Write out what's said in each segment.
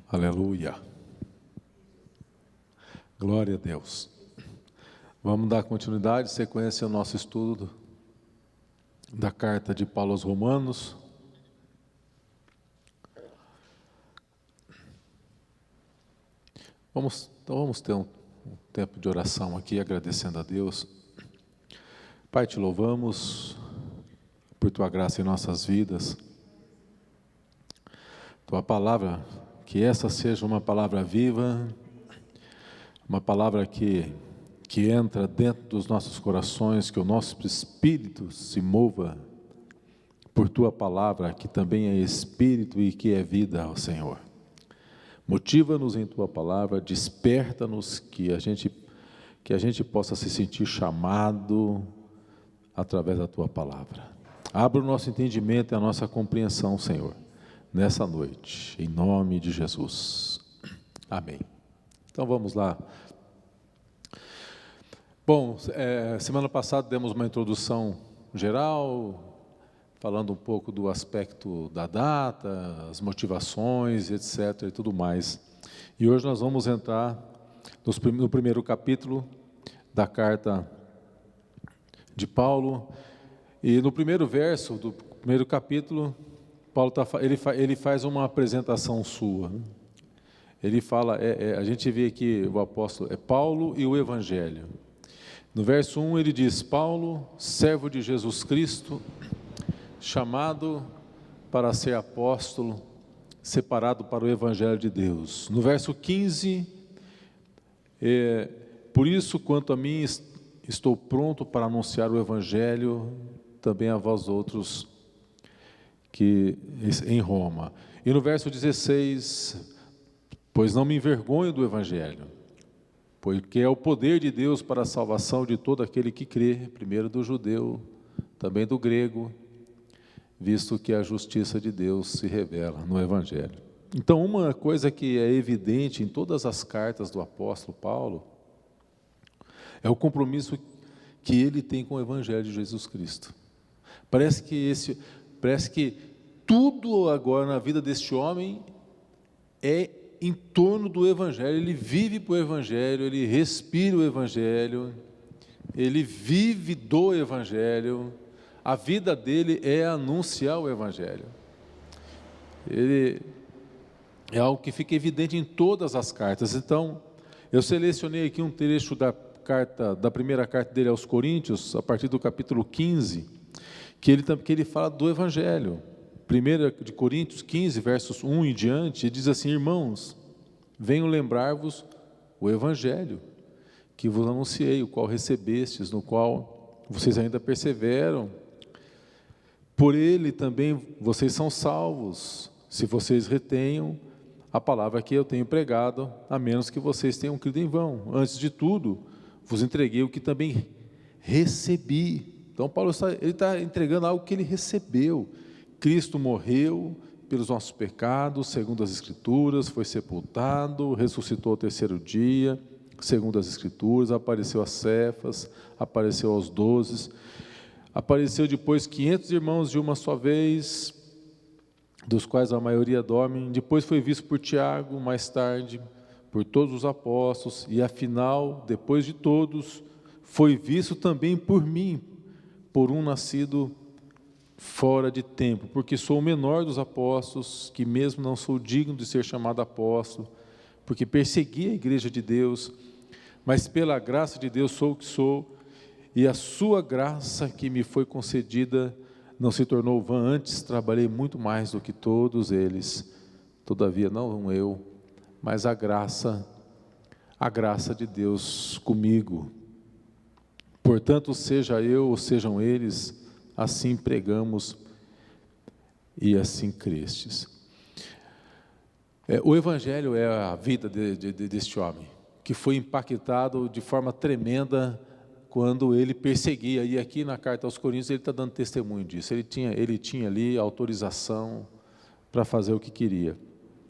Aleluia. Glória a Deus. Vamos dar continuidade, sequência ao nosso estudo da carta de Paulo aos Romanos. Vamos ter um tempo de oração aqui, agradecendo a Deus. Pai, te louvamos por Tua graça em nossas vidas. Tua palavra, que essa seja uma palavra viva, uma palavra que entra dentro dos nossos corações, que o nosso espírito se mova por Tua palavra, que também é espírito e que é vida, ó Senhor. Motiva-nos em Tua palavra, desperta-nos, que a gente possa se sentir chamado através da Tua palavra. Abra o nosso entendimento e a nossa compreensão, Senhor, nessa noite, em nome de Jesus. Amém. Então vamos lá. Bom, semana passada demos uma introdução geral, falando um pouco do aspecto da data, as motivações, etc. e tudo mais. E hoje nós vamos entrar no primeiro capítulo da carta de Paulo. E no primeiro verso do primeiro capítulo, Paulo ele faz uma apresentação sua. Ele fala, a gente vê aqui o apóstolo, é Paulo e o Evangelho. No verso 1 ele diz, Paulo, servo de Jesus Cristo, chamado para ser apóstolo, separado para o Evangelho de Deus. No verso 15, por isso quanto a mim estou pronto para anunciar o Evangelho, também a vós outros que em Roma. E no verso 16, pois não me envergonho do Evangelho, porque é o poder de Deus para a salvação de todo aquele que crê, primeiro do judeu, também do grego, visto que a justiça de Deus se revela no Evangelho. Então, uma coisa que é evidente em todas as cartas do apóstolo Paulo, é o compromisso que ele tem com o Evangelho de Jesus Cristo. Parece que tudo agora na vida deste homem é em torno do Evangelho. Ele vive para o Evangelho, ele respira o Evangelho, ele vive do Evangelho. A vida dele é anunciar o Evangelho. Ele é algo que fica evidente em todas as cartas. Então, eu selecionei aqui um trecho da primeira carta dele aos Coríntios, a partir do capítulo 15, que ele fala do Evangelho. 1 de Coríntios 15, versos 1 em diante, ele diz assim, irmãos, venho lembrar-vos o Evangelho, que vos anunciei, o qual recebestes, no qual vocês ainda perseveram. Por ele também vocês são salvos, se vocês retenham a palavra que eu tenho pregado, a menos que vocês tenham crido em vão. Antes de tudo, vos entreguei o que também recebi. Então Paulo está entregando algo que ele recebeu. Cristo morreu pelos nossos pecados, segundo as Escrituras, foi sepultado, ressuscitou ao terceiro dia, segundo as Escrituras, apareceu a Cefas, apareceu aos 12, apareceu depois 500 irmãos de uma só vez, dos quais a maioria dormem, depois foi visto por Tiago, mais tarde, por todos os apóstolos, e afinal, depois de todos, foi visto também por mim, por um nascido fora de tempo, porque sou o menor dos apóstolos, que mesmo não sou digno de ser chamado apóstolo, porque persegui a igreja de Deus, mas pela graça de Deus sou o que sou, e a sua graça que me foi concedida não se tornou vã, antes trabalhei muito mais do que todos eles, todavia não eu, mas a graça de Deus comigo. Portanto, seja eu ou sejam eles, assim pregamos e assim crestes. O Evangelho é a vida deste homem, que foi impactado de forma tremenda quando ele perseguia, e aqui na carta aos Coríntios ele está dando testemunho disso, ele tinha ali autorização para fazer o que queria.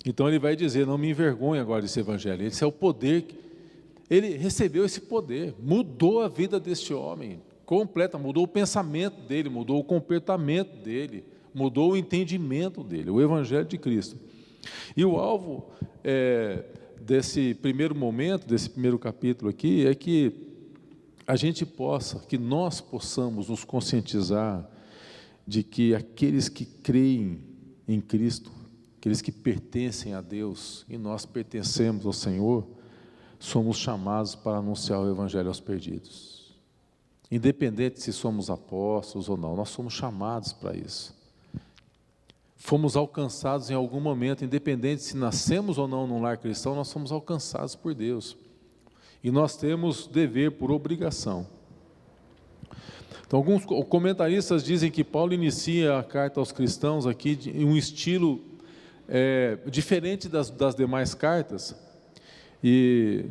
Então ele vai dizer, não me envergonhe agora desse Evangelho, esse é o poder, ele recebeu esse poder, mudou a vida deste homem, completa, mudou o pensamento dele, mudou o comportamento dele, mudou o entendimento dele, o Evangelho de Cristo. E o alvo desse primeiro momento, desse primeiro capítulo aqui, é que que nós possamos nos conscientizar de que aqueles que creem em Cristo, aqueles que pertencem a Deus, e nós pertencemos ao Senhor, somos chamados para anunciar o Evangelho aos perdidos. Independente se somos apóstolos ou não, nós somos chamados para isso. Fomos alcançados em algum momento, independente se nascemos ou não num lar cristão, nós somos alcançados por Deus. E nós temos dever por obrigação. Então, alguns comentaristas dizem que Paulo inicia a carta aos cristãos aqui em um estilo diferente das demais cartas. E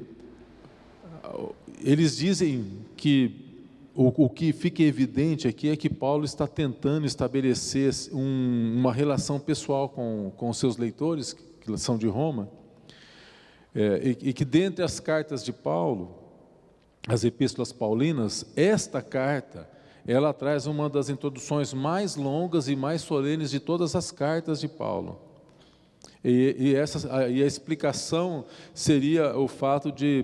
eles dizem que o que fica evidente aqui é que Paulo está tentando estabelecer uma relação pessoal com os seus leitores, que são de Roma, e que dentre as cartas de Paulo, as epístolas paulinas, esta carta, ela traz uma das introduções mais longas e mais solenes de todas as cartas de Paulo. E a explicação seria o fato de,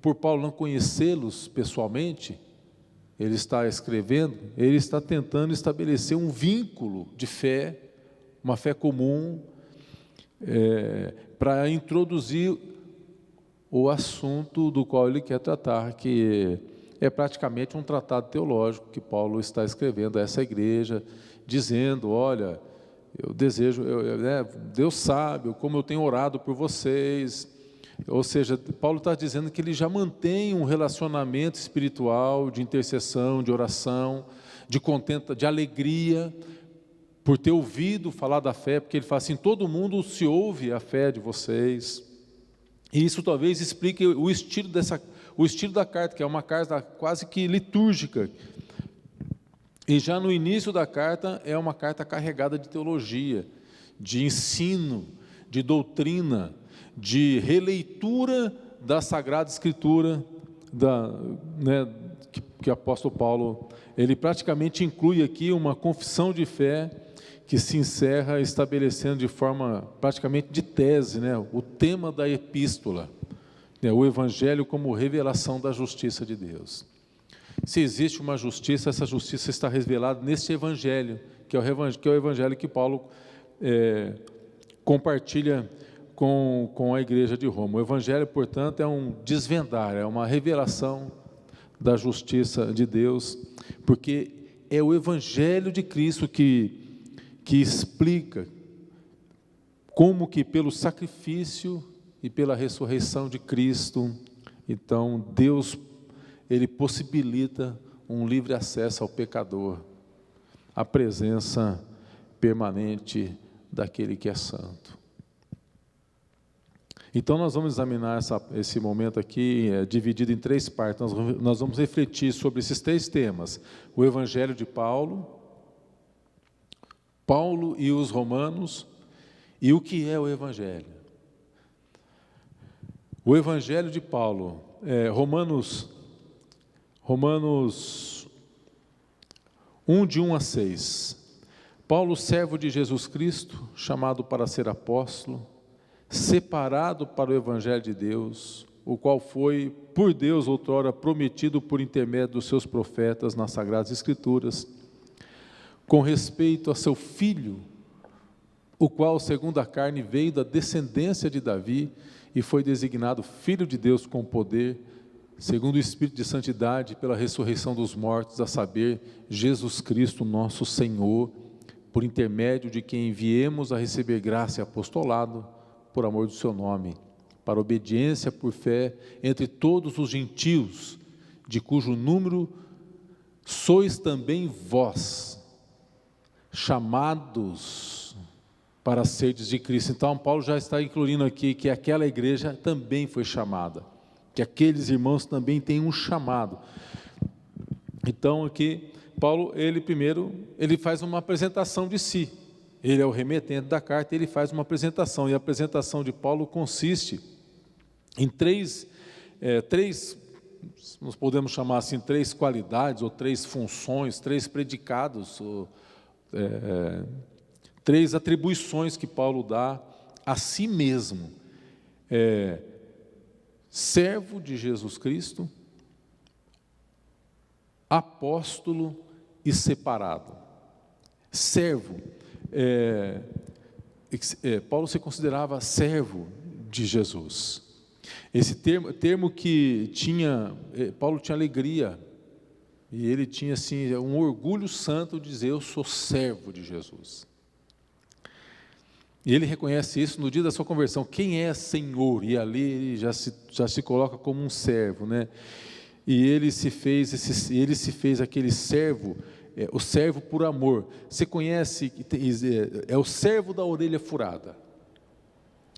por Paulo não conhecê-los pessoalmente, ele está escrevendo, ele está tentando estabelecer um vínculo de fé, uma fé comum, para introduzir o assunto do qual ele quer tratar, que é praticamente um tratado teológico que Paulo está escrevendo a essa igreja, dizendo: olha, eu desejo, Deus sabe como eu tenho orado por vocês. Ou seja, Paulo está dizendo que ele já mantém um relacionamento espiritual, de intercessão, de oração, de alegria, por ter ouvido falar da fé, porque ele fala assim: todo mundo se ouve a fé de vocês. E isso talvez explique o estilo da carta, que é uma carta quase que litúrgica. E já no início da carta, é uma carta carregada de teologia, de ensino, de doutrina, de releitura da Sagrada Escritura, que o apóstolo Paulo, ele praticamente inclui aqui uma confissão de fé, que se encerra estabelecendo de forma praticamente de tese, o tema da epístola, o Evangelho como revelação da justiça de Deus. Se existe uma justiça, essa justiça está revelada neste Evangelho, que é o Evangelho que Paulo compartilha com a igreja de Roma. O Evangelho, portanto, é um desvendar, é uma revelação da justiça de Deus, porque é o Evangelho de Cristo que explica como que pelo sacrifício e pela ressurreição de Cristo, então Deus, ele possibilita um livre acesso ao pecador, à presença permanente daquele que é santo. Então nós vamos examinar esse momento aqui, dividido em 3 partes. Nós vamos refletir sobre esses 3 temas: o Evangelho de Paulo e os romanos, e o que é o Evangelho. O Evangelho de Paulo, Romanos 1, de 1 a 6. Paulo, servo de Jesus Cristo, chamado para ser apóstolo, separado para o Evangelho de Deus, o qual foi, por Deus, outrora prometido por intermédio dos seus profetas nas Sagradas Escrituras, com respeito a seu Filho, o qual, segundo a carne, veio da descendência de Davi e foi designado Filho de Deus com poder, segundo o Espírito de Santidade, pela ressurreição dos mortos, a saber, Jesus Cristo, nosso Senhor, por intermédio de quem enviemos a receber graça e apostolado, por amor do seu nome, para obediência por fé entre todos os gentios, de cujo número sois também vós, chamados para serdes de Cristo. Então Paulo já está incluindo aqui que aquela igreja também foi chamada, que aqueles irmãos também têm um chamado. Então aqui Paulo, ele faz uma apresentação de si. Ele é o remetente da carta, ele faz uma apresentação, e a apresentação de Paulo consiste em três, nós podemos chamar assim, 3 qualidades, ou 3 funções, 3 predicados, ou 3 atribuições que Paulo dá a si mesmo, servo de Jesus Cristo, apóstolo e separado. Servo, Paulo se considerava servo de Jesus. Esse termo que Paulo tinha alegria, e ele tinha assim, um orgulho santo de dizer: eu sou servo de Jesus. E ele reconhece isso no dia da sua conversão. Quem é Senhor? E ali ele já se coloca como um servo, né? E ele se fez aquele servo, o servo por amor. Você conhece, é o servo da orelha furada.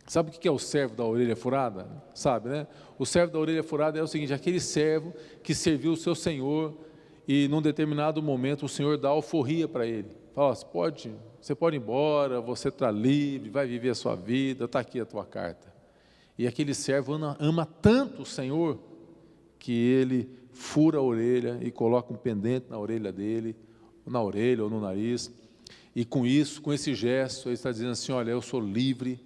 Sabe o que é o servo da orelha furada? Sabe, né? O servo da orelha furada é o seguinte: aquele servo que serviu o seu Senhor e num determinado momento o Senhor dá alforria para ele. Fala: você pode ir embora, você está livre, vai viver a sua vida, está aqui a tua carta. E aquele servo ama tanto o Senhor que ele fura a orelha e coloca um pendente na orelha dele, na orelha ou no nariz, e com esse gesto, ele está dizendo assim: olha, eu sou livre,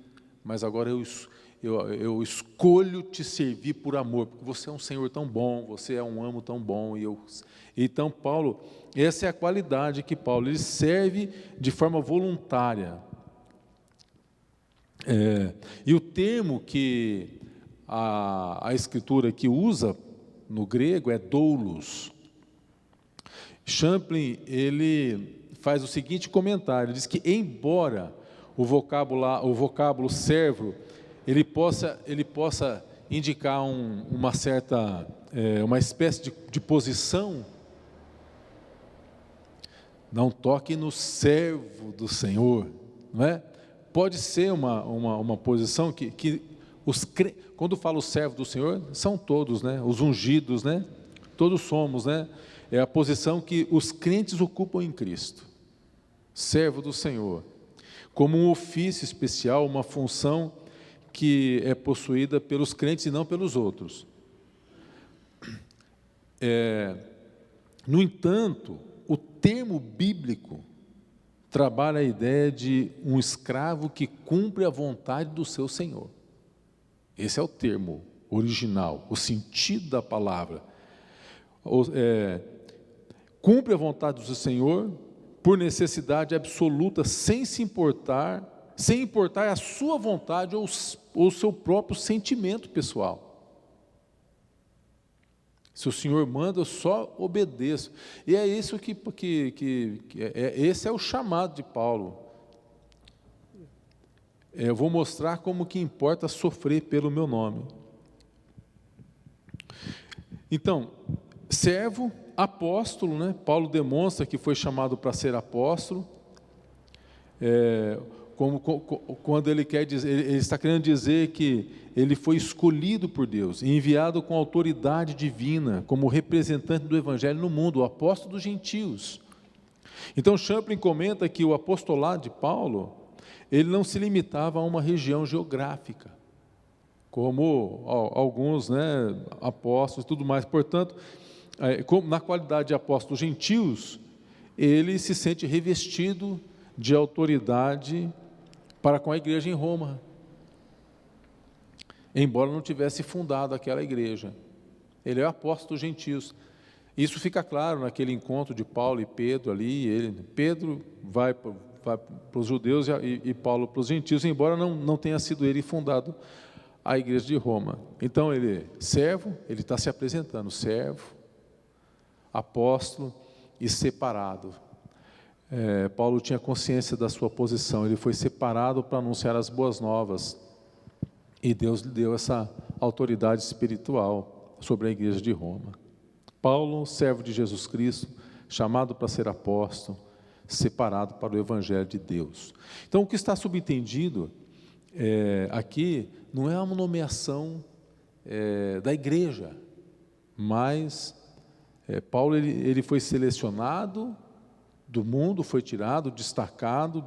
mas agora eu escolho te servir por amor, porque você é um Senhor tão bom, você é um amo tão bom. Então Paulo, essa é a qualidade que Paulo, ele serve de forma voluntária. E o termo que a Escritura aqui usa no grego é doulos. Champlin, ele faz o seguinte comentário, ele diz que embora o vocábulo servo, ele possa indicar uma certa, uma espécie de posição. Não toque no servo do Senhor, não é? Pode ser uma posição que quando fala o servo do Senhor, são todos, né? Os ungidos, né? Todos somos, né? É a posição que os crentes ocupam em Cristo. Servo do Senhor. Como um ofício especial, uma função que é possuída pelos crentes e não pelos outros. No entanto, o termo bíblico trabalha a ideia de um escravo que cumpre a vontade do seu Senhor. Esse é o termo original, o sentido da palavra. Cumpre a vontade do seu Senhor por necessidade absoluta, sem importar a sua vontade ou o seu próprio sentimento pessoal. Se o Senhor manda, eu só obedeço. E é isso esse é o chamado de Paulo. Eu vou mostrar como que importa sofrer pelo meu nome. Então, servo, apóstolo, né? Paulo demonstra que foi chamado para ser apóstolo. Quando ele quer dizer, ele está querendo dizer que ele foi escolhido por Deus, enviado com autoridade divina, como representante do Evangelho no mundo, o apóstolo dos gentios. Então Champlin comenta que o apostolado de Paulo, ele não se limitava a uma região geográfica, como alguns, né, apóstolos e tudo mais. Portanto, na qualidade de apóstolo dos gentios, ele se sente revestido de autoridade para com a igreja em Roma, embora não tivesse fundado aquela igreja. Ele é o apóstolo dos gentios. Isso fica claro naquele encontro de Paulo e Pedro ali. Pedro vai para os judeus e Paulo para os gentios, embora não tenha sido ele fundado a igreja de Roma. Então ele está se apresentando servo, apóstolo e separado. Paulo tinha consciência da sua posição, ele foi separado para anunciar as boas novas, e Deus lhe deu essa autoridade espiritual sobre a igreja de Roma. Paulo, servo de Jesus Cristo, chamado para ser apóstolo, separado para o Evangelho de Deus. Então, o que está subentendido aqui não é uma nomeação da igreja, mas Paulo ele foi selecionado do mundo, foi tirado, destacado,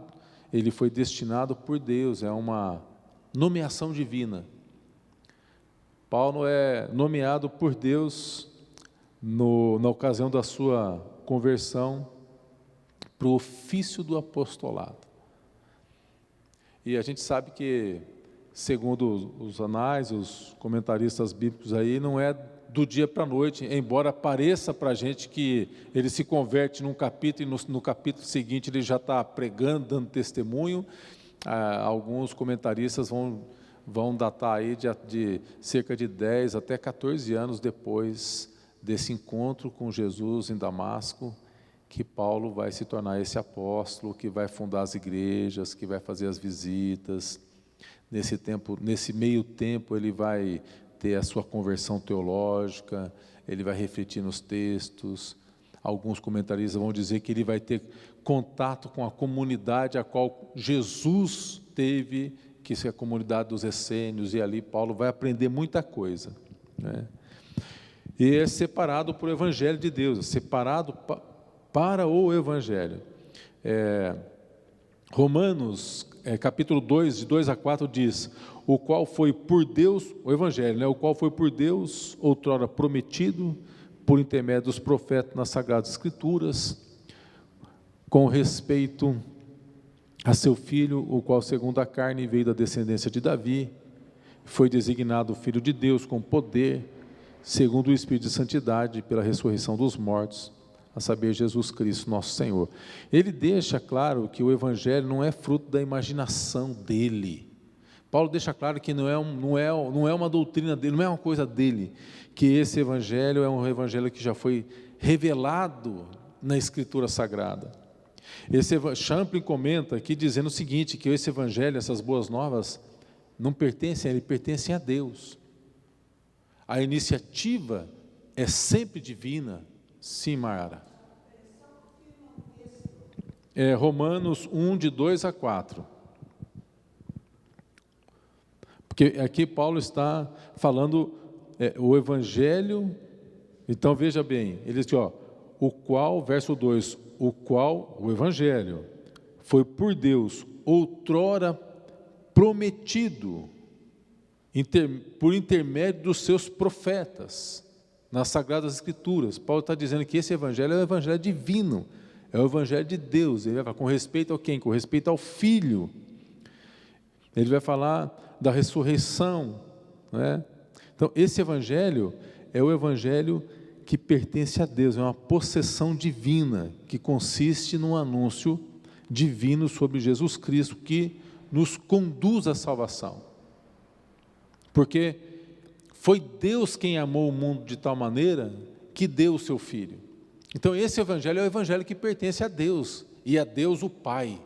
ele foi destinado por Deus, é uma nomeação divina. Paulo é nomeado por Deus na ocasião da sua conversão para o ofício do apostolado. E a gente sabe que, segundo os anais, os comentaristas bíblicos aí, não é do dia para a noite, embora pareça para a gente que ele se converte num capítulo e no capítulo seguinte ele já está pregando, dando testemunho. Alguns comentaristas vão datar aí de cerca de 10 até 14 anos depois desse encontro com Jesus em Damasco, que Paulo vai se tornar esse apóstolo, que vai fundar as igrejas, que vai fazer as visitas. Nesse meio tempo, ele vai ter a sua conversão teológica, ele vai refletir nos textos. Alguns comentaristas vão dizer que ele vai ter contato com a comunidade a qual Jesus teve, que é a comunidade dos essênios, e ali Paulo vai aprender muita coisa, né? E é separado por o Evangelho de Deus, separado para o Evangelho. Romanos, capítulo 2, de 2 a 4, diz: o qual foi por Deus, o Evangelho, né? O qual foi por Deus outrora prometido, por intermédio dos profetas nas Sagradas Escrituras, com respeito a seu Filho, o qual segundo a carne veio da descendência de Davi, foi designado Filho de Deus com poder, segundo o Espírito de Santidade, pela ressurreição dos mortos, a saber, Jesus Cristo, nosso Senhor. Ele deixa claro que o Evangelho não é fruto da imaginação dele. Paulo deixa claro que não é uma doutrina dele, não é uma coisa dele, que esse Evangelho é um Evangelho que já foi revelado na Escritura Sagrada. Champlin comenta aqui dizendo o seguinte, que esse Evangelho, essas boas novas, não pertencem a ele, pertencem a Deus. A iniciativa é sempre divina. Sim, Mara. Romanos 1, de 2 a 4. Porque aqui Paulo está falando o Evangelho. Então veja bem, ele diz, o qual, verso 2, o Evangelho foi por Deus outrora prometido por intermédio dos seus profetas nas Sagradas Escrituras. Paulo está dizendo que esse Evangelho é o Evangelho divino, é o Evangelho de Deus. Ele vai falar com respeito a quem? Com respeito ao Filho. Ele vai falar da ressurreição, né? Então esse Evangelho é o Evangelho que pertence a Deus, é uma possessão divina, que consiste num anúncio divino sobre Jesus Cristo, que nos conduz à salvação. Porque foi Deus quem amou o mundo de tal maneira que deu o seu Filho. Então esse Evangelho é o Evangelho que pertence a Deus, e a Deus o Pai.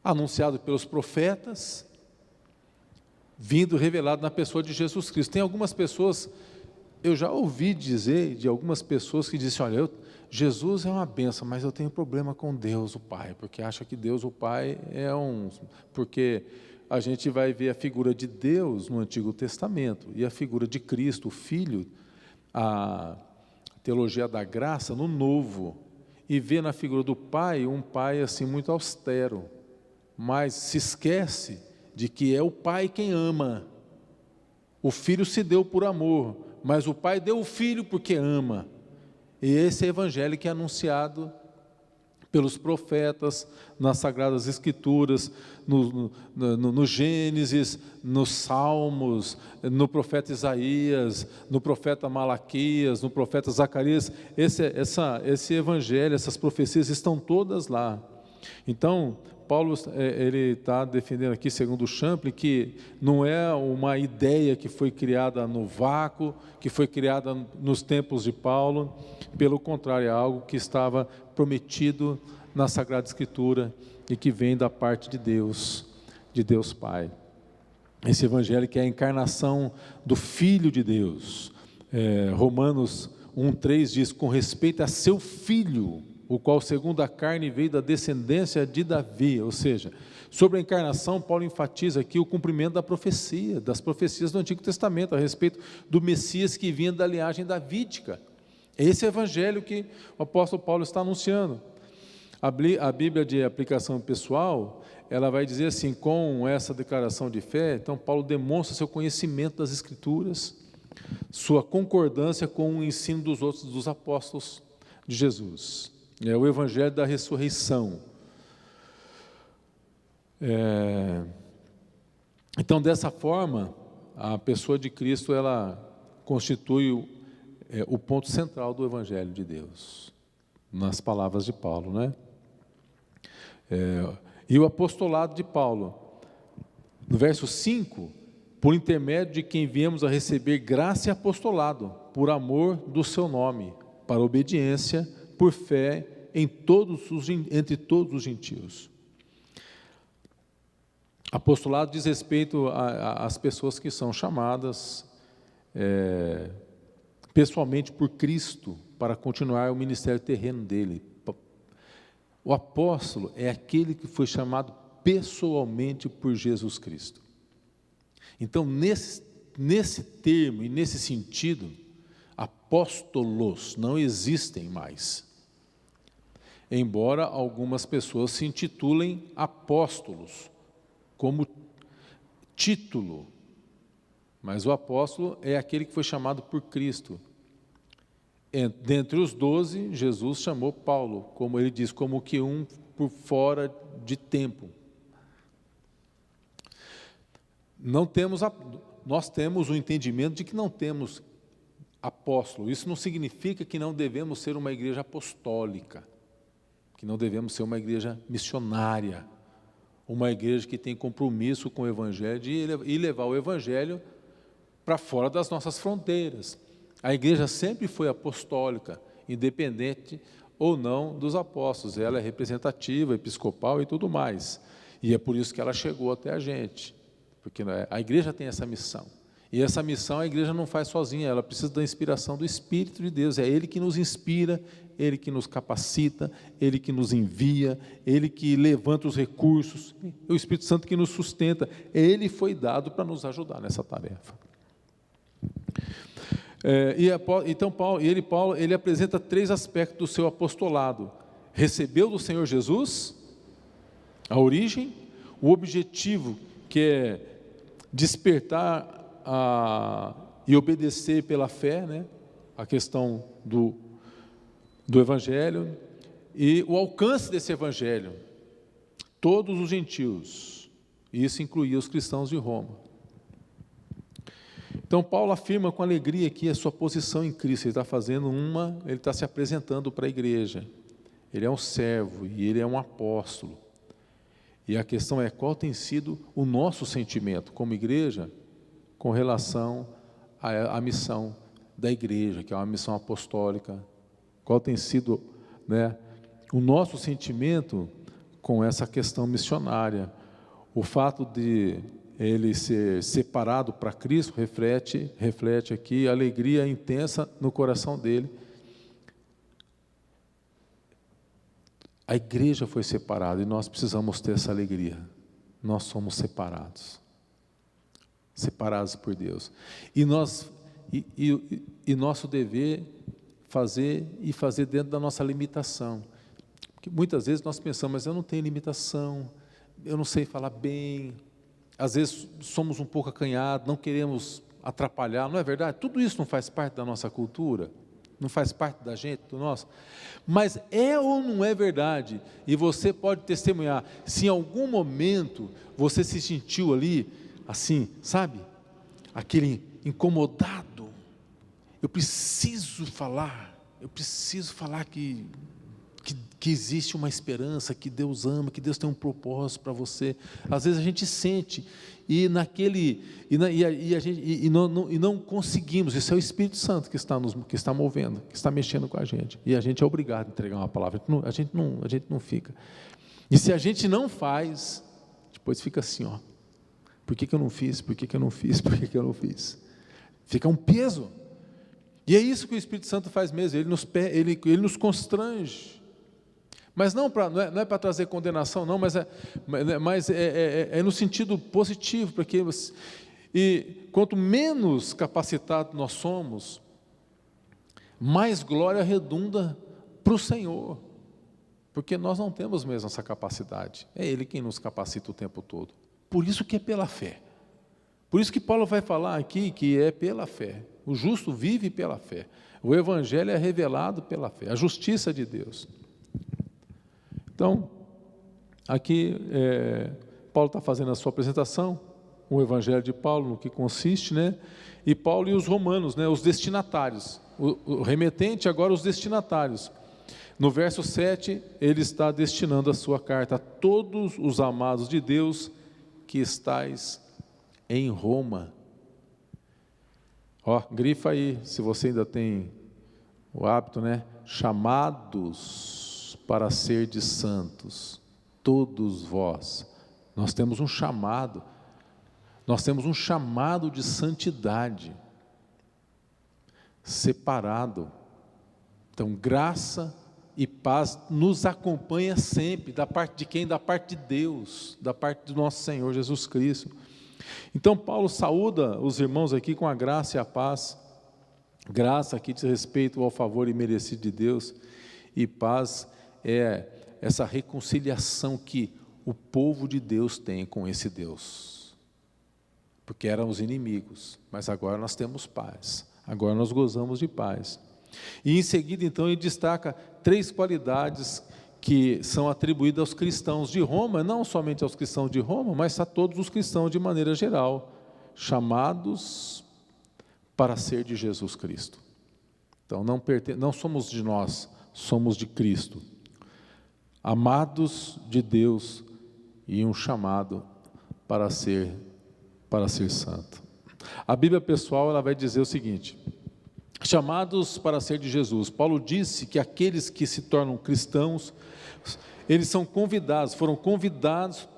Anunciado pelos profetas, vindo revelado na pessoa de Jesus Cristo. Tem algumas pessoas, eu já ouvi dizer de algumas pessoas que dizem, olha, Jesus é uma benção, mas eu tenho problema com Deus o Pai, porque acha que Deus o Pai porque a gente vai ver a figura de Deus no Antigo Testamento, e a figura de Cristo, o Filho, a teologia da graça no Novo, e vê na figura do Pai, um Pai assim muito austero, mas se esquece de que é o Pai quem ama. O Filho se deu por amor, mas o Pai deu o Filho porque ama. E esse é o Evangelho que é anunciado pelos profetas, nas Sagradas Escrituras, no Gênesis, nos Salmos, no profeta Isaías, no profeta Malaquias, no profeta Zacarias. Esse Evangelho, essas profecias estão todas lá. Então, Paulo ele está defendendo aqui, segundo o Champlin, que não é uma ideia que foi criada no vácuo, que foi criada nos tempos de Paulo, pelo contrário, é algo que estava prometido na Sagrada Escritura e que vem da parte de Deus Pai. Esse Evangelho que é a encarnação do Filho de Deus. Romanos 1,3 diz, com respeito a seu Filho, o qual segundo a carne veio da descendência de Davi. Ou seja, sobre a encarnação, Paulo enfatiza aqui o cumprimento das profecias do Antigo Testamento, a respeito do Messias que vinha da linhagem davídica. Esse Evangelho que o apóstolo Paulo está anunciando. A Bíblia de aplicação pessoal, ela vai dizer assim, com essa declaração de fé, então Paulo demonstra seu conhecimento das Escrituras, sua concordância com o ensino dos apóstolos de Jesus. É o Evangelho da ressurreição. Então, dessa forma, a pessoa de Cristo, ela constitui o ponto central do Evangelho de Deus, nas palavras de Paulo, né? E o apostolado de Paulo, no verso 5, por intermédio de quem viemos a receber graça e apostolado, por amor do seu nome, para obediência, por fé entre todos os gentios. Apostolado diz respeito às pessoas que são chamadas pessoalmente por Cristo para continuar o ministério terreno dele. O apóstolo é aquele que foi chamado pessoalmente por Jesus Cristo. Então, nesse termo e nesse sentido, apóstolos não existem mais. Embora algumas pessoas se intitulem apóstolos, como título, mas o apóstolo é aquele que foi chamado por Cristo. Dentre os 12, Jesus chamou Paulo, como ele diz, como que um por fora de tempo. Nós temos o entendimento de que não temos apóstolo. Isso não significa que não devemos ser uma igreja apostólica, que não devemos ser uma igreja missionária, uma igreja que tem compromisso com o Evangelho e levar o Evangelho para fora das nossas fronteiras. A igreja sempre foi apostólica, independente ou não dos apóstolos. Ela é representativa, episcopal e tudo mais. E é por isso que ela chegou até a gente, porque a igreja tem essa missão. E essa missão a igreja não faz sozinha, ela precisa da inspiração do Espírito de Deus. É Ele que nos inspira, Ele que nos capacita, Ele que nos envia, Ele que levanta os recursos, é o Espírito Santo que nos sustenta. Ele foi dado para nos ajudar nessa tarefa. Então Paulo ele apresenta 3 aspectos do seu apostolado: recebeu do Senhor Jesus a origem, o objetivo, que é despertar e obedecer pela fé, né? A questão do Evangelho, e o alcance desse Evangelho, todos os gentios, e isso incluía os cristãos de Roma. Então Paulo afirma com alegria aqui a sua posição em Cristo. Ele está se apresentando para a igreja. Ele é um servo e ele é um apóstolo. E a questão é: qual tem sido o nosso sentimento como igreja com relação à missão da igreja, que é uma missão apostólica? Qual tem sido, né, o nosso sentimento com essa questão missionária? O fato de ele ser separado para Cristo reflete aqui a alegria intensa no coração dele. A igreja foi separada e nós precisamos ter essa alegria. Nós somos separados por Deus. E nosso dever fazer dentro da nossa limitação. Porque muitas vezes nós pensamos: mas eu não tenho limitação, eu não sei falar bem. Às vezes somos um pouco acanhados, não queremos atrapalhar, não é verdade? Tudo isso não faz parte da nossa cultura, não faz parte da gente, do nosso. Mas é ou não é verdade? E você pode testemunhar, se em algum momento você se sentiu ali, assim, sabe? Aquele incomodado. Eu preciso falar que existe uma esperança, que Deus ama, que Deus tem um propósito para você. Às vezes a gente sente e não conseguimos. Isso é o Espírito Santo que está movendo, que está mexendo com a gente. E a gente é obrigado a entregar uma palavra. A gente não fica. E se a gente não faz, depois fica assim, ó: por que eu não fiz? Por que eu não fiz? Por que eu não fiz? Fica um peso. E é isso que o Espírito Santo faz mesmo. Ele nos constrange. Mas não é para trazer condenação, não, mas é no sentido positivo, porque quanto menos capacitados nós somos, mais glória redunda para o Senhor, porque nós não temos mesmo essa capacidade. É Ele quem nos capacita o tempo todo. Por isso que é pela fé. Por isso que Paulo vai falar aqui que é pela fé. O justo vive pela fé. O Evangelho é revelado pela fé, a justiça de Deus. Então, aqui Paulo está fazendo a sua apresentação, o Evangelho de Paulo, no que consiste, né? E Paulo e os romanos, né? Os destinatários, o remetente, agora os destinatários. No verso 7, ele está destinando a sua carta a todos os amados de Deus que estais em Roma. Ó, grifa aí, se você ainda tem o hábito, né? Chamados para ser de santos, todos vós. Nós temos um chamado de santidade, separado. Então, graça e paz nos acompanha sempre, da parte de quem? Da parte de Deus, da parte do nosso Senhor Jesus Cristo. Então Paulo saúda os irmãos aqui com a graça e a paz. Graça aqui diz respeito ao favor imerecido de Deus, e paz é essa reconciliação que o povo de Deus tem com esse Deus, porque eram os inimigos, mas agora nós temos paz, agora nós gozamos de paz. E em seguida então ele destaca 3 qualidades que são atribuídas aos cristãos de Roma, não somente aos cristãos de Roma, mas a todos os cristãos de maneira geral, chamados para ser de Jesus Cristo. Então não somos de nós, somos de Cristo, amados de Deus e um chamado para ser santo. A Bíblia pessoal ela vai dizer o seguinte: chamados para ser de Jesus. Paulo disse que aqueles que se tornam cristãos, eles foram convidados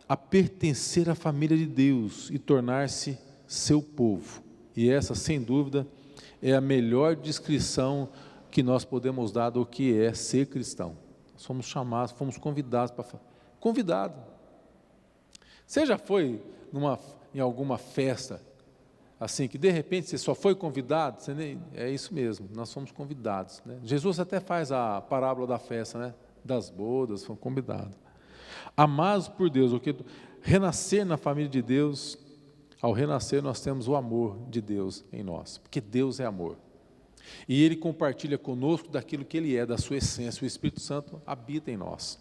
a pertencer à família de Deus e tornar-se seu povo. E essa, sem dúvida, é a melhor descrição que nós podemos dar do que é ser cristão. Somos chamados, fomos convidados para... Convidado. Você já foi em alguma festa, assim, que de repente você só foi convidado? É isso mesmo, nós fomos convidados, né? Jesus até faz a parábola da festa, né? Das bodas, fomos convidados. Amados por Deus, porque renascer na família de Deus, ao renascer nós temos o amor de Deus em nós, porque Deus é amor. E Ele compartilha conosco daquilo que Ele é, da sua essência, o Espírito Santo habita em nós.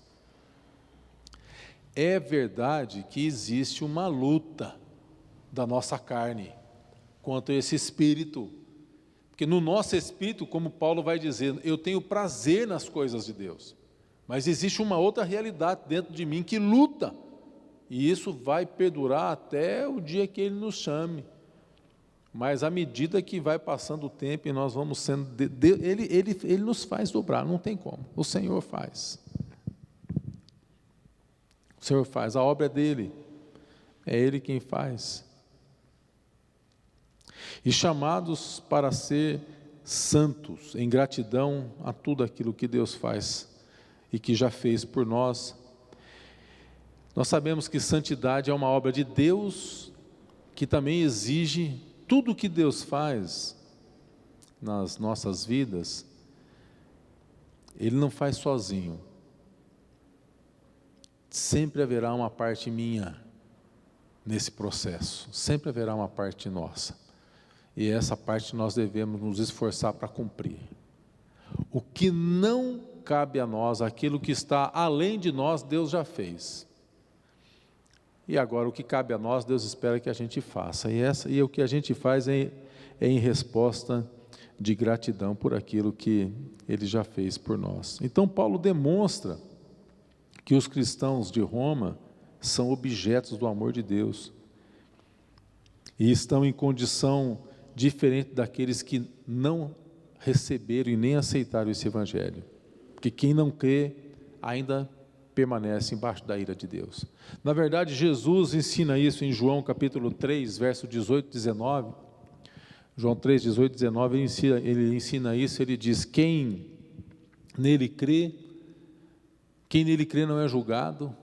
É verdade que existe uma luta da nossa carne quanto a esse espírito, porque no nosso espírito, como Paulo vai dizer, eu tenho prazer nas coisas de Deus, mas existe uma outra realidade dentro de mim que luta, e isso vai perdurar até o dia que Ele nos chame. Mas à medida que vai passando o tempo e nós vamos sendo, Ele nos faz dobrar, não tem como, o Senhor faz. O Senhor faz, a obra é dEle, é Ele quem faz. E chamados para ser santos, em gratidão a tudo aquilo que Deus faz e que já fez por nós. Nós sabemos que santidade é uma obra de Deus, que também exige tudo o que Deus faz nas nossas vidas, Ele não faz sozinho. Sempre haverá uma parte minha nesse processo, sempre haverá uma parte nossa. E essa parte nós devemos nos esforçar para cumprir. O que não cabe a nós, aquilo que está além de nós, Deus já fez. E agora o que cabe a nós, Deus espera que a gente faça. E o que a gente faz é em resposta de gratidão por aquilo que Ele já fez por nós. Então Paulo demonstra que os cristãos de Roma são objetos do amor de Deus e estão em condição diferente daqueles que não receberam e nem aceitaram esse Evangelho, porque quem não crê ainda permanece embaixo da ira de Deus. Na verdade, Jesus ensina isso em João capítulo 3, verso 18 e 19, João 3, 18 e 19, ele ensina isso, ele diz, quem nele crê não é julgado,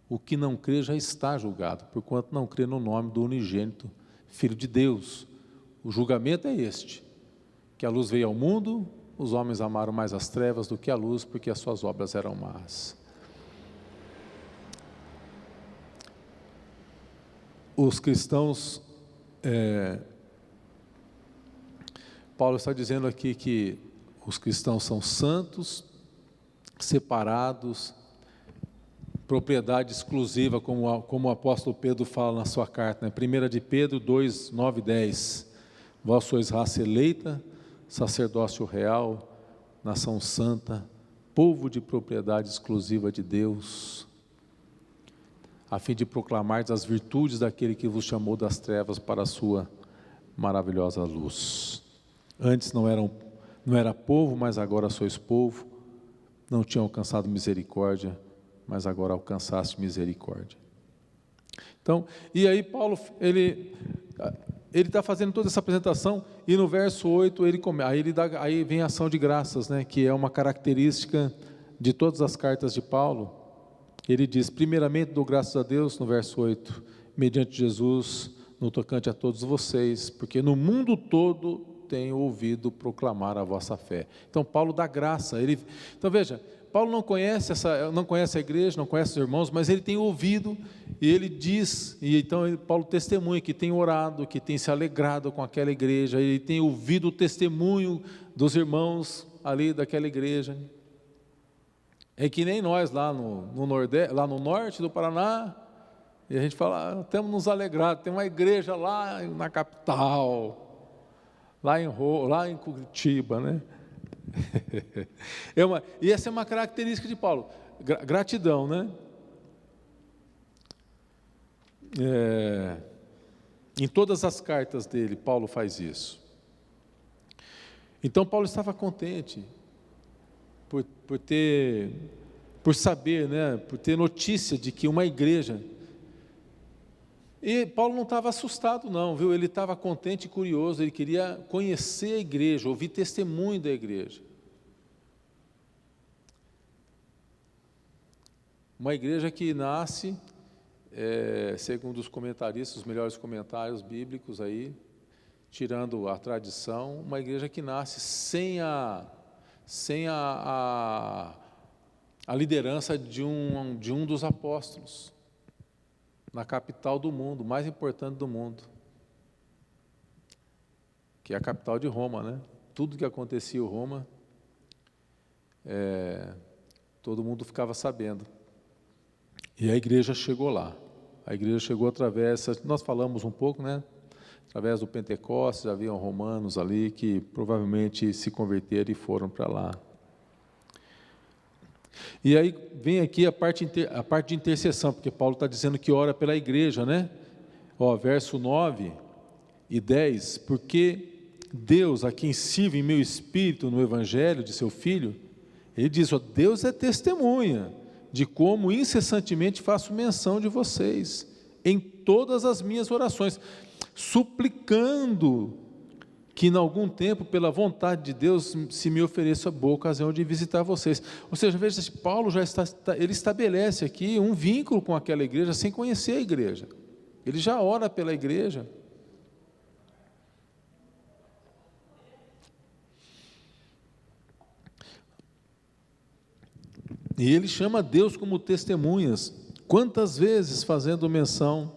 o que não crê já está julgado, porquanto não crê no nome do unigênito Filho de Deus. O julgamento é este, que a luz veio ao mundo, os homens amaram mais as trevas do que a luz, porque as suas obras eram más. Os cristãos, Paulo está dizendo aqui que os cristãos são santos, separados, propriedade exclusiva, como o apóstolo Pedro fala na sua carta, né? 1 de Pedro 2, 9 e 10. Vós sois raça eleita, sacerdócio real, nação santa, povo de propriedade exclusiva de Deus, a fim de proclamar as virtudes daquele que vos chamou das trevas para a sua maravilhosa luz. Antes não era povo, mas agora sois povo. Não tinham alcançado misericórdia, mas agora alcançaste misericórdia. Então, e aí Paulo, ele está fazendo toda essa apresentação, e no verso 8, aí vem a ação de graças, né, que é uma característica de todas as cartas de Paulo. Ele diz: primeiramente dou graças a Deus, no verso 8, mediante Jesus, no tocante a todos vocês, porque no mundo todo tenho ouvido proclamar a vossa fé. Então Paulo dá graça. Então veja, Paulo não conhece a igreja, não conhece os irmãos, mas ele tem ouvido, e ele diz, e então Paulo testemunha que tem orado, que tem se alegrado com aquela igreja, ele tem ouvido o testemunho dos irmãos ali daquela igreja. É que nem nós lá no Nordeste, lá no norte do Paraná, e a gente fala, temos nos alegrado, tem uma igreja lá na capital, lá em Curitiba, né? E essa é uma característica de Paulo, gratidão, né? Em todas as cartas dele, Paulo faz isso. Então Paulo estava contente por saber, né, por ter notícia de que uma igreja, e Paulo não estava assustado não, viu? Ele estava contente e curioso, ele queria conhecer a igreja, ouvir testemunho da igreja. Uma igreja que nasce, segundo os comentaristas, os melhores comentários bíblicos aí, tirando a tradição, uma igreja que nasce sem a liderança de um dos apóstolos, na capital do mundo, mais importante do mundo, que é a capital de Roma, né? Tudo que acontecia em Roma, todo mundo ficava sabendo. E a igreja chegou lá. A igreja chegou através, nós falamos um pouco, né? Através do Pentecostes, haviam romanos ali que provavelmente se converteram e foram para lá. E aí vem aqui a parte de intercessão, porque Paulo está dizendo que ora pela igreja, né? Verso 9 e 10, porque Deus, a quem sirvo em meu espírito no evangelho de seu Filho, ele diz, Deus é testemunha de como incessantemente faço menção de vocês, em todas as minhas orações, suplicando que em algum tempo, pela vontade de Deus, se me ofereça boa ocasião de visitar vocês. Ou seja, veja, Paulo ele estabelece aqui um vínculo com aquela igreja sem conhecer a igreja. Ele já ora pela igreja. E ele chama Deus como testemunhas. Quantas vezes fazendo menção,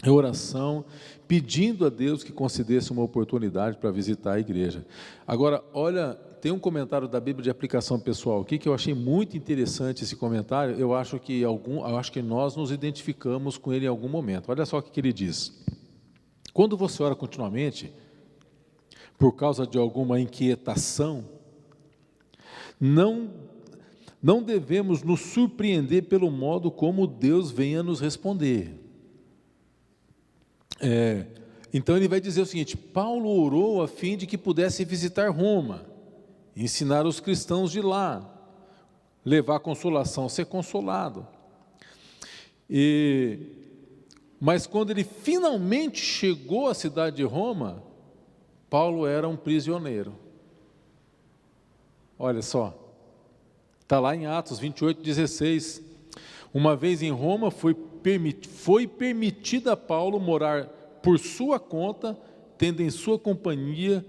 oração, pedindo a Deus que concedesse uma oportunidade para visitar a igreja. Agora, olha, tem um comentário da Bíblia de aplicação pessoal aqui que eu achei muito interessante esse comentário. Eu acho que nós nos identificamos com ele em algum momento. Olha só o que ele diz: quando você ora continuamente, por causa de alguma inquietação, não devemos nos surpreender pelo modo como Deus venha nos responder. Então ele vai dizer o seguinte: Paulo orou a fim de que pudesse visitar Roma, ensinar os cristãos de lá, levar consolação, ser consolado. Mas quando ele finalmente chegou à cidade de Roma, Paulo era um prisioneiro. Olha só, está lá em Atos 28:16. Uma vez em Roma foi permitida a Paulo morar por sua conta, tendo em sua companhia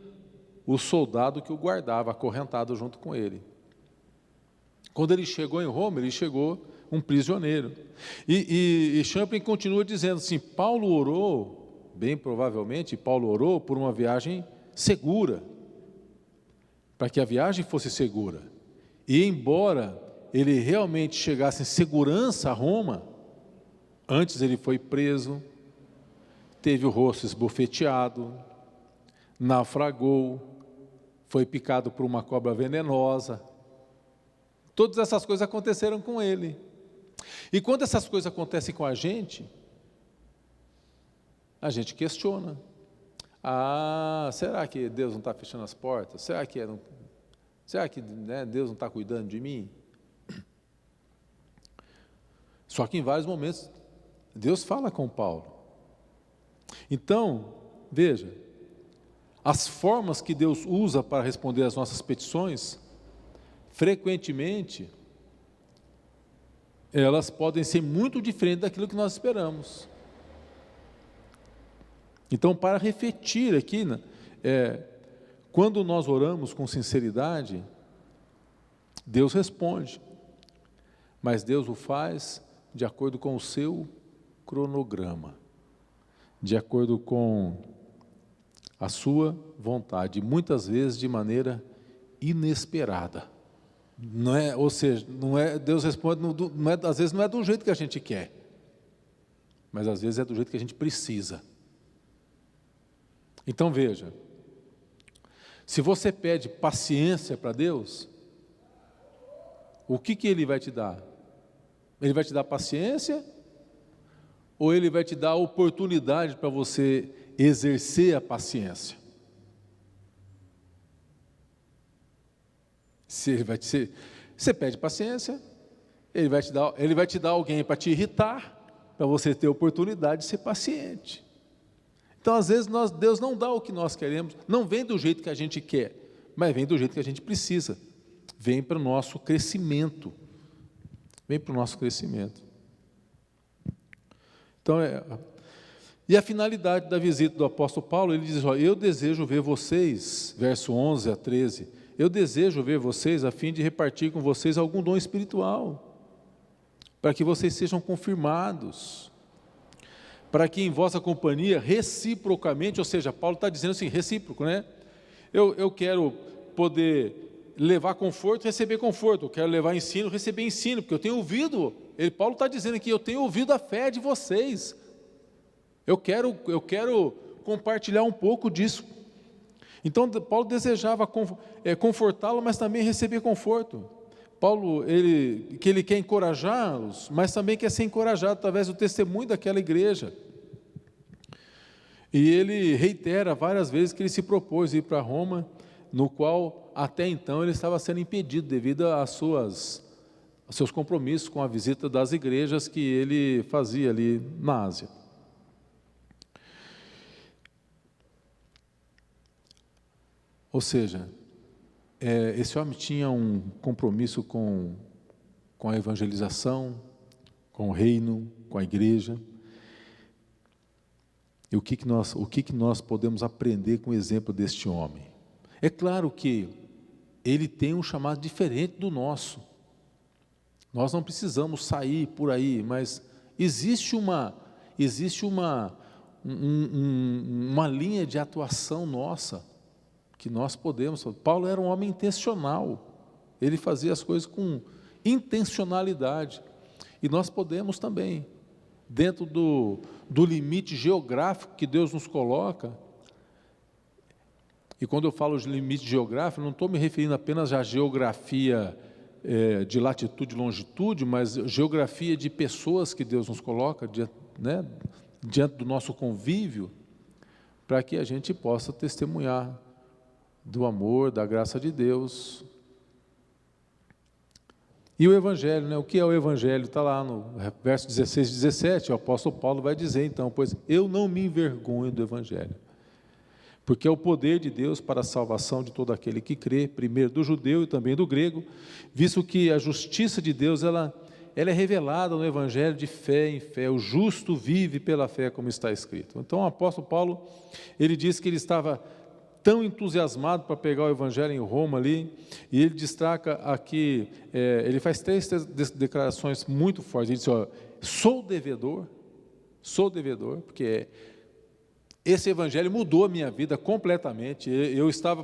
o soldado que o guardava, acorrentado junto com ele. Quando ele chegou em Roma, ele chegou um prisioneiro. E Champlin continua dizendo assim: Paulo orou, bem provavelmente, Paulo orou por uma viagem segura, para que a viagem fosse segura. E embora ele realmente chegasse em segurança a Roma, antes ele foi preso, teve o rosto esbofeteado, naufragou, foi picado por uma cobra venenosa. Todas essas coisas aconteceram com ele. E quando essas coisas acontecem com a gente questiona. Será que Deus não está fechando as portas? Será que Deus não está cuidando de mim? Só que em vários momentos, Deus fala com Paulo. Então, veja, as formas que Deus usa para responder às nossas petições, frequentemente, elas podem ser muito diferentes daquilo que nós esperamos. Então, para refletir aqui, quando nós oramos com sinceridade, Deus responde, mas Deus o faz de acordo com o seu cronograma, de acordo com a sua vontade, muitas vezes de maneira inesperada. Não é, ou seja, não é, Deus responde, às vezes não é do jeito que a gente quer, mas às vezes é do jeito que a gente precisa. Então veja, se você pede paciência para Deus, o que Ele vai te dar? Ele vai te dar paciência? Ou Ele vai te dar a oportunidade para você exercer a paciência? Você pede paciência, Ele vai te dar alguém para te irritar, para você ter a oportunidade de ser paciente. Então, às vezes, Deus não dá o que nós queremos, não vem do jeito que a gente quer, mas vem do jeito que a gente precisa, vem para o nosso crescimento, Então, e a finalidade da visita do apóstolo Paulo, ele diz, eu desejo ver vocês, verso 11 a 13, eu desejo ver vocês a fim de repartir com vocês algum dom espiritual, para que vocês sejam confirmados, para que em vossa companhia, reciprocamente, ou seja, Paulo está dizendo assim, recíproco, né? Eu quero poder levar conforto, receber conforto, eu quero levar ensino, receber ensino, porque eu tenho ouvido, Paulo está dizendo aqui, eu tenho ouvido a fé de vocês, eu quero compartilhar um pouco disso. Então, Paulo desejava confortá-lo, mas também receber conforto. Paulo, ele quer encorajá-los, mas também quer ser encorajado através do testemunho daquela igreja. E ele reitera várias vezes que ele se propôs ir para Roma, no qual até então ele estava sendo impedido devido aos seus compromissos com a visita das igrejas que ele fazia ali na Ásia. Ou seja, esse homem tinha um compromisso com a evangelização, com o reino, com a igreja. E o que nós podemos aprender com o exemplo deste homem? É claro que ele tem um chamado diferente do nosso. Nós não precisamos sair por aí, mas existe uma linha de atuação nossa, que nós podemos. Paulo era um homem intencional, ele fazia as coisas com intencionalidade, e nós podemos também, dentro do limite geográfico que Deus nos coloca. E quando eu falo de limite geográfico, não estou me referindo apenas à geografia de latitude e longitude, mas geografia de pessoas que Deus nos coloca diante do nosso convívio, para que a gente possa testemunhar do amor, da graça de Deus. E o Evangelho, o que é o Evangelho? Está lá no verso 16 e 17, o apóstolo Paulo vai dizer então, pois eu não me envergonho do Evangelho, porque é o poder de Deus para a salvação de todo aquele que crê, primeiro do judeu e também do grego, visto que a justiça de Deus, ela é revelada no Evangelho de fé em fé, o justo vive pela fé, como está escrito. Então o apóstolo Paulo, ele diz que ele estava tão entusiasmado para pegar o Evangelho em Roma ali, e ele destaca aqui, ele faz 3 declarações muito fortes, ele diz, sou devedor, porque esse Evangelho mudou a minha vida completamente, eu estava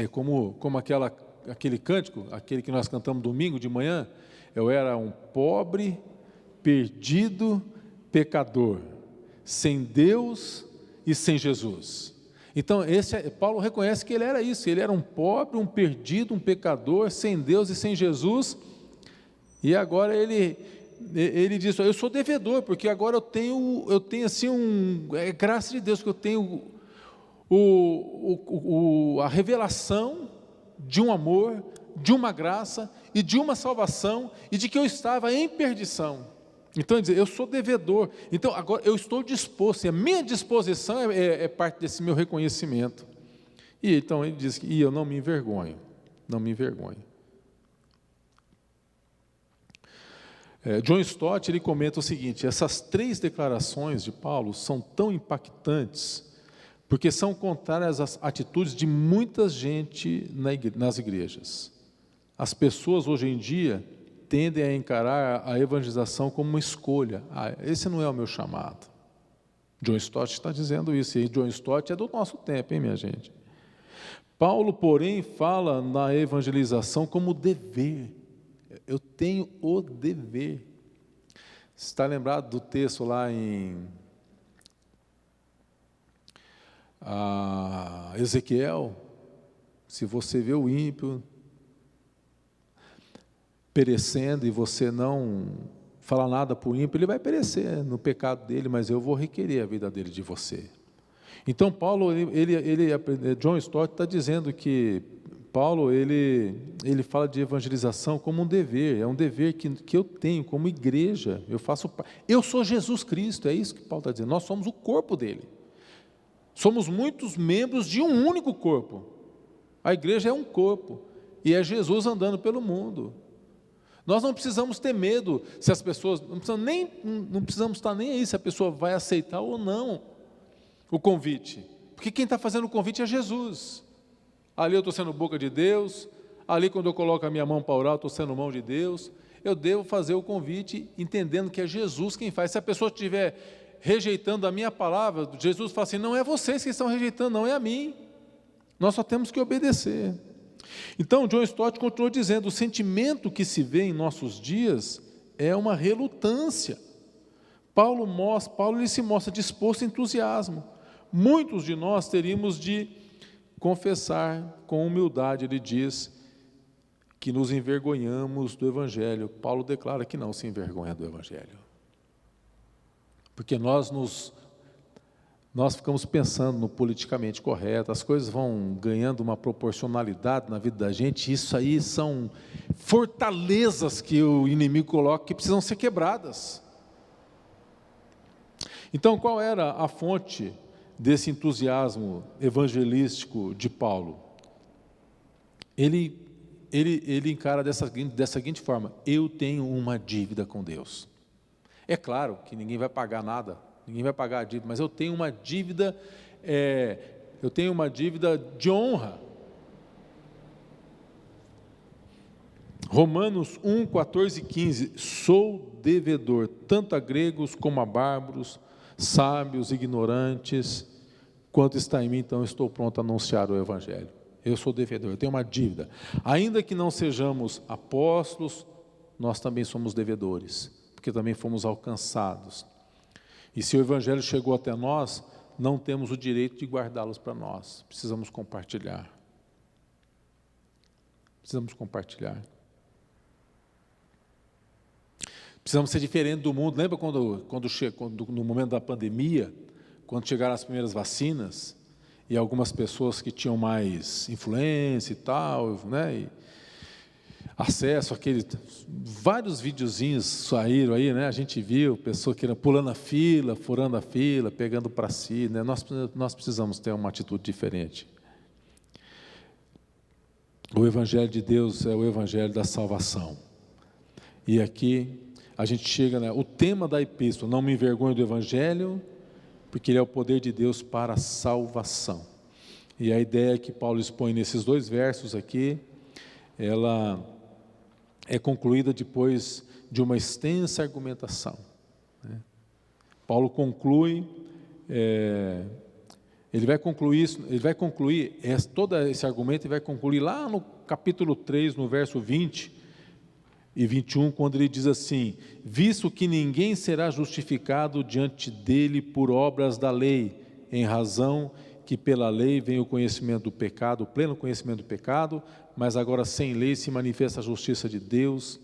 como aquela aquele cântico, aquele que nós cantamos domingo de manhã, eu era um pobre, perdido, pecador, sem Deus e sem Jesus. Então, Paulo reconhece que ele era isso, ele era um pobre, um perdido, um pecador, sem Deus e sem Jesus, e agora ele diz, eu sou devedor, porque agora eu tenho assim, é graça de Deus que eu tenho a revelação de um amor, de uma graça e de uma salvação, e de que eu estava em perdição. Então ele diz, eu sou devedor, então agora eu estou disposto, e a minha disposição é parte desse meu reconhecimento. E então ele diz, e eu não me envergonho, não me envergonho. John Stott, ele comenta o seguinte, essas 3 declarações de Paulo são tão impactantes, porque são contrárias às atitudes de muita gente nas igrejas. As pessoas hoje em dia tendem a encarar a evangelização como uma escolha. Esse não é o meu chamado. John Stott está dizendo isso, e John Stott é do nosso tempo, hein, minha gente? Paulo, porém, fala na evangelização como dever. Eu tenho o dever. Você está lembrado do texto lá em Ezequiel? Se você vê o ímpio perecendo e você não falar nada para o ímpio, ele vai perecer no pecado dele, mas eu vou requerer a vida dele de você. Então Paulo, John Stott está dizendo que Paulo, ele fala de evangelização como um dever, é um dever que eu tenho como igreja, eu sou Jesus Cristo, é isso que Paulo está dizendo, nós somos o corpo dele, somos muitos membros de um único corpo, a igreja é um corpo, e é Jesus andando pelo mundo. Nós não precisamos ter medo se as pessoas, não precisamos estar nem aí se a pessoa vai aceitar ou não o convite, porque quem está fazendo o convite é Jesus. Ali eu estou sendo boca de Deus, ali quando eu coloco a minha mão para orar, eu estou sendo mão de Deus, eu devo fazer o convite entendendo que é Jesus quem faz. Se a pessoa estiver rejeitando a minha palavra, Jesus fala assim, não é vocês que estão rejeitando, não é a mim, nós só temos que obedecer. Então John Stott continua dizendo, o sentimento que se vê em nossos dias é uma relutância. Paulo ele se mostra disposto a entusiasmo. Muitos de nós teríamos de confessar com humildade, ele diz, que nos envergonhamos do Evangelho. Paulo declara que não se envergonha do Evangelho. Porque nós ficamos pensando no politicamente correto, as coisas vão ganhando uma proporcionalidade na vida da gente, isso aí são fortalezas que o inimigo coloca que precisam ser quebradas. Então, qual era a fonte desse entusiasmo evangelístico de Paulo? Ele encara dessa seguinte forma, eu tenho uma dívida com Deus. É claro que ninguém vai pagar nada, ninguém vai pagar a dívida, mas eu tenho uma dívida, de honra. Romanos 1, 14 e 15, sou devedor, tanto a gregos como a bárbaros, sábios, ignorantes, quanto está em mim, então estou pronto a anunciar o Evangelho. Eu sou devedor, eu tenho uma dívida. Ainda que não sejamos apóstolos, nós também somos devedores, porque também fomos alcançados. E se o Evangelho chegou até nós, não temos o direito de guardá-los para nós. Precisamos compartilhar. Precisamos compartilhar. Precisamos ser diferentes do mundo. Lembra quando no momento da pandemia, quando chegaram as primeiras vacinas, e algumas pessoas que tinham mais influência e tal, né, e acesso àquele, vários videozinhos saíram aí, né, a gente viu, pessoa que pulando a fila, furando a fila, pegando para si, né, nós precisamos ter uma atitude diferente. O Evangelho de Deus é o Evangelho da salvação. E aqui a gente chega, né, o tema da epístola, não me envergonho do Evangelho, porque ele é o poder de Deus para a salvação. E a ideia que Paulo expõe nesses 2 versos aqui, ela é concluída depois de uma extensa argumentação, né? Paulo conclui, ele vai concluir todo esse argumento e vai concluir lá capítulo 3, no verso 20 e 21, quando ele diz assim: visto que ninguém será justificado diante dele por obras da lei, em razão que pela lei vem o conhecimento do pecado, o pleno conhecimento do pecado, mas agora sem lei se manifesta a justiça de Deus,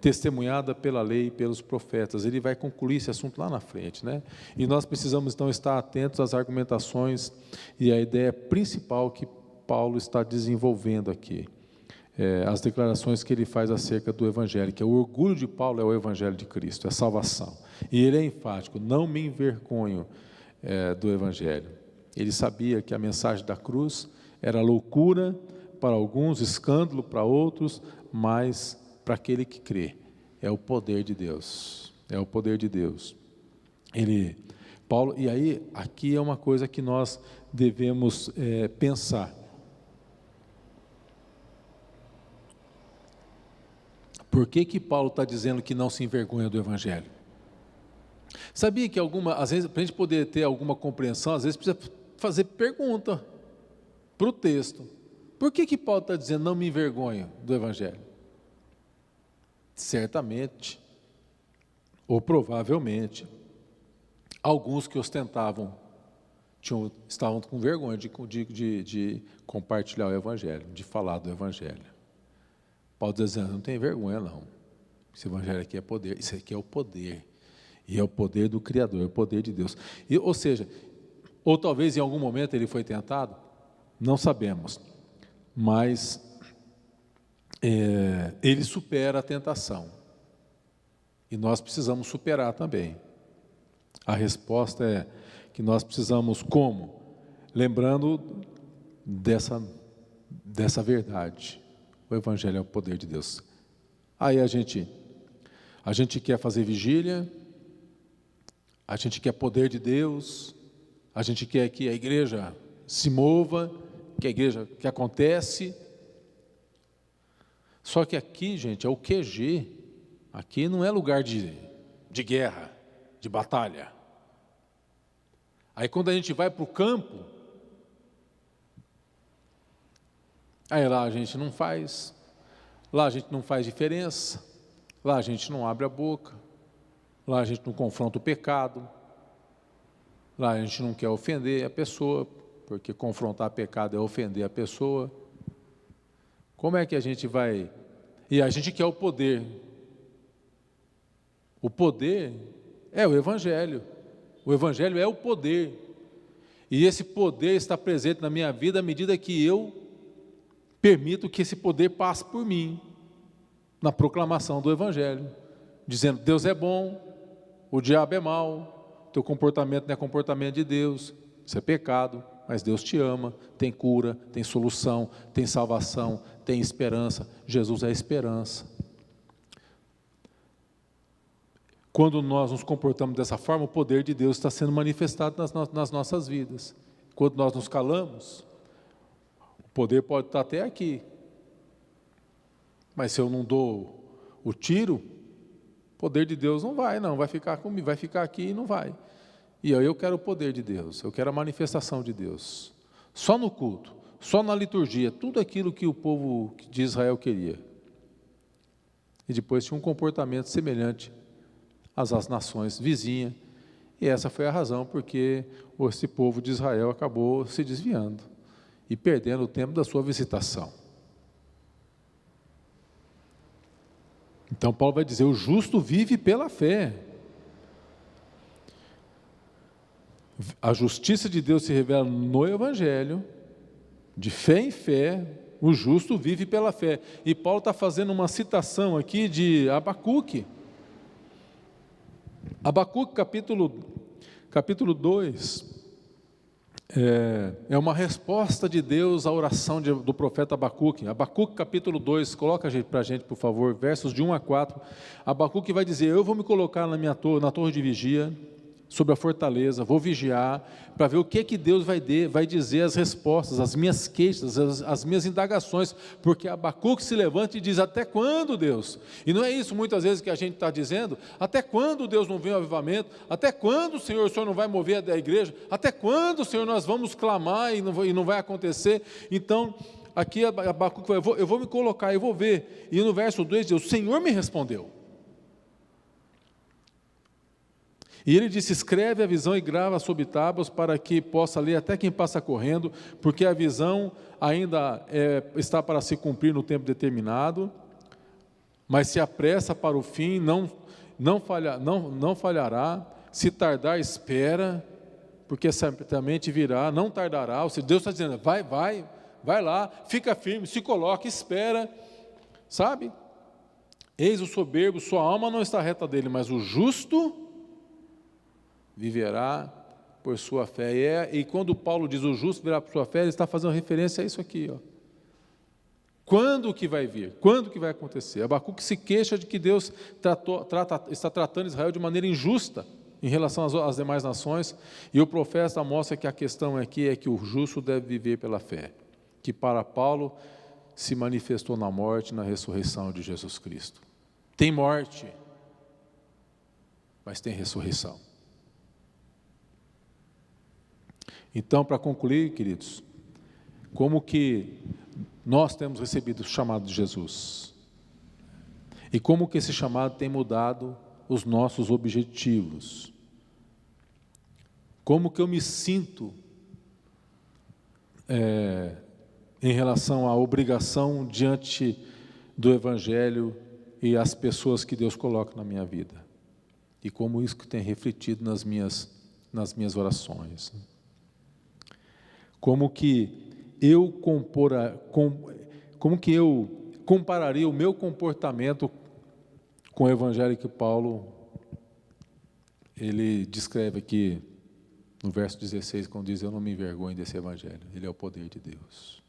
testemunhada pela lei e pelos profetas. Ele vai concluir esse assunto lá na frente, né? E nós precisamos então estar atentos às argumentações e à ideia principal que Paulo está desenvolvendo aqui, as declarações que ele faz acerca do Evangelho, que o orgulho de Paulo é o Evangelho de Cristo, é a salvação, e ele é enfático: não me envergonho do Evangelho. Ele sabia que a mensagem da cruz era loucura para alguns, escândalo para outros, mas para aquele que crê, é o poder de Deus, é o poder de Deus. Paulo, e aí, aqui é uma coisa que nós devemos pensar. Por que Paulo está dizendo que não se envergonha do Evangelho? Sabia que às vezes, para a gente poder ter alguma compreensão, às vezes precisa fazer pergunta para o texto. Por que Paulo está dizendo não me envergonho do Evangelho? Certamente, ou provavelmente, alguns que ostentavam estavam com vergonha de compartilhar o Evangelho, de falar do Evangelho. Paulo está dizendo: não tem vergonha não, esse Evangelho aqui é poder, isso aqui é o poder, e é o poder do Criador, é o poder de Deus. Ou seja, ou talvez em algum momento ele foi tentado, não sabemos, mas ele supera a tentação, e nós precisamos superar também. A resposta é que nós precisamos como? Lembrando dessa verdade: o Evangelho é o poder de Deus. Aí a gente quer fazer vigília, a gente quer poder de Deus, a gente quer que a igreja se mova, que acontece. Só que aqui, gente, é o QG, aqui não é lugar de guerra, de batalha. Aí quando a gente vai para o campo, aí lá a gente não faz, lá a gente não faz diferença, lá a gente não abre a boca, lá a gente não confronta o pecado, lá a gente não quer ofender a pessoa, porque confrontar pecado é ofender a pessoa. Como é que a gente vai? E a gente quer o poder. O poder é o Evangelho. O Evangelho é o poder. E esse poder está presente na minha vida à medida que eu permito que esse poder passe por mim, na proclamação do Evangelho, dizendo: Deus é bom, o diabo é mau, teu comportamento não é comportamento de Deus, isso é pecado, mas Deus te ama, tem cura, tem solução, tem salvação, tem esperança. Jesus é a esperança. Quando nós nos comportamos dessa forma, o poder de Deus está sendo manifestado nas nossas vidas. Quando nós nos calamos, o poder pode estar até aqui, mas se eu não dou o tiro, o poder de Deus não vai ficar comigo, vai ficar aqui e não vai. E aí eu quero o poder de Deus, eu quero a manifestação de Deus, só no culto, só na liturgia, tudo aquilo que o povo de Israel queria. E depois tinha um comportamento semelhante às nações vizinhas, e essa foi a razão porque esse povo de Israel acabou se desviando e perdendo o tempo da sua visitação. Então Paulo vai dizer: o justo vive pela fé. A justiça de Deus se revela no Evangelho, de fé em fé, o justo vive pela fé. E Paulo está fazendo uma citação aqui de Abacuque. Abacuque capítulo 2, é uma resposta de Deus à oração do profeta Abacuque. Abacuque capítulo 2, coloca para a gente, por favor, versos de 1 a 4. Abacuque vai dizer: eu vou me colocar na torre de vigia, sobre a fortaleza, vou vigiar, para ver o que Deus vai dizer as respostas, as minhas queixas, as minhas indagações, porque Abacuque se levanta e diz: até quando, Deus? E não é isso muitas vezes que a gente está dizendo: até quando Deus não vem o avivamento? Até quando, Senhor, o Senhor não vai mover a igreja? Até quando, Senhor, nós vamos clamar e não vai acontecer? Então, aqui Abacuque vai, eu vou me colocar, eu vou ver. E no verso 2 diz, o Senhor me respondeu. E ele disse, escreve a visão e grava sobre tábuas para que possa ler até quem passa correndo, porque a visão ainda está para se cumprir no tempo determinado, mas se apressa para o fim, não falhará, se tardar, espera, porque certamente virá, não tardará. Ou seja, Deus está dizendo, vai lá, fica firme, se coloca, espera, sabe? Eis o soberbo, sua alma não está reta dele, mas o justo viverá por sua fé. E quando Paulo diz o justo viverá por sua fé, ele está fazendo referência a isso aqui, ó. Quando que vai vir? Quando que vai acontecer? Abacuque se queixa de que Deus está tratando Israel de maneira injusta em relação às demais nações, e o profeta mostra que a questão aqui é que o justo deve viver pela fé, que para Paulo se manifestou na morte e na ressurreição de Jesus Cristo. Tem morte, mas tem ressurreição. Então, para concluir, queridos, como que nós temos recebido o chamado de Jesus? E como que esse chamado tem mudado os nossos objetivos? Como que eu me sinto em relação à obrigação diante do Evangelho e as pessoas que Deus coloca na minha vida? E como isso que tem refletido nas minhas orações? Como que eu compararia o meu comportamento com o Evangelho que Paulo ele descreve aqui no verso 16, quando diz, eu não me envergonho desse Evangelho, ele é o poder de Deus.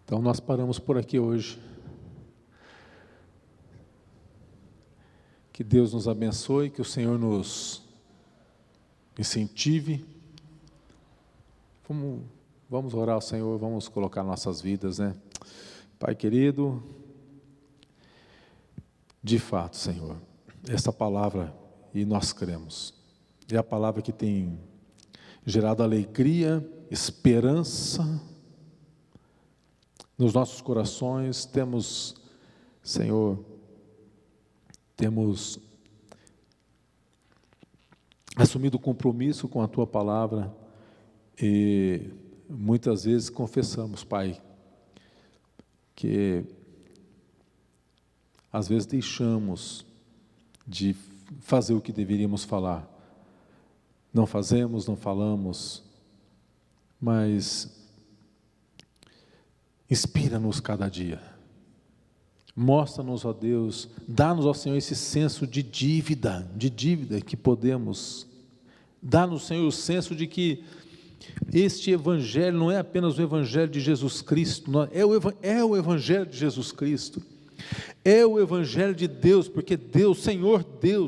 Então nós paramos por aqui hoje. Que Deus nos abençoe, que o Senhor nos incentive. Vamos orar ao Senhor, vamos colocar nossas vidas, né? Pai querido, de fato, Senhor, essa palavra, e nós cremos, é a palavra que tem gerado alegria, esperança nos nossos corações. Temos, Senhor, temos assumido compromisso com a Tua palavra e muitas vezes confessamos, Pai, que às vezes deixamos de fazer o que deveríamos falar. Não fazemos, não falamos, mas inspira-nos cada dia. Mostra-nos, ó Deus, dá-nos, ó Senhor, esse senso de dívida que podemos. Dá-nos, Senhor, o senso de que este Evangelho não é apenas o Evangelho de Jesus Cristo, é o Evangelho de Jesus Cristo, é o Evangelho de Deus, porque Deus,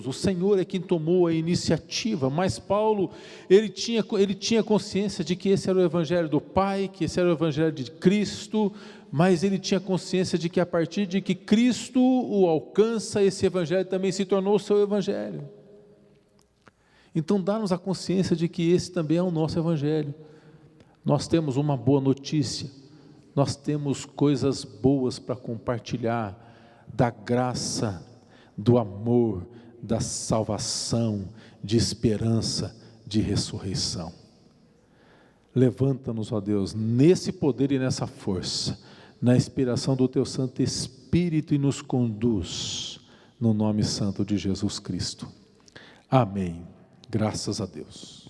o Senhor é quem tomou a iniciativa, mas Paulo, ele tinha consciência de que esse era o Evangelho do Pai, que esse era o Evangelho de Cristo, mas ele tinha consciência de que a partir de que Cristo o alcança, esse Evangelho também se tornou o seu Evangelho. Então dá-nos a consciência de que esse também é o nosso Evangelho. Nós temos uma boa notícia, nós temos coisas boas para compartilhar, da graça, do amor, da salvação, de esperança, de ressurreição. Levanta-nos, ó Deus, nesse poder e nessa força, na inspiração do Teu Santo Espírito, e nos conduz no nome santo de Jesus Cristo. Amém. Graças a Deus.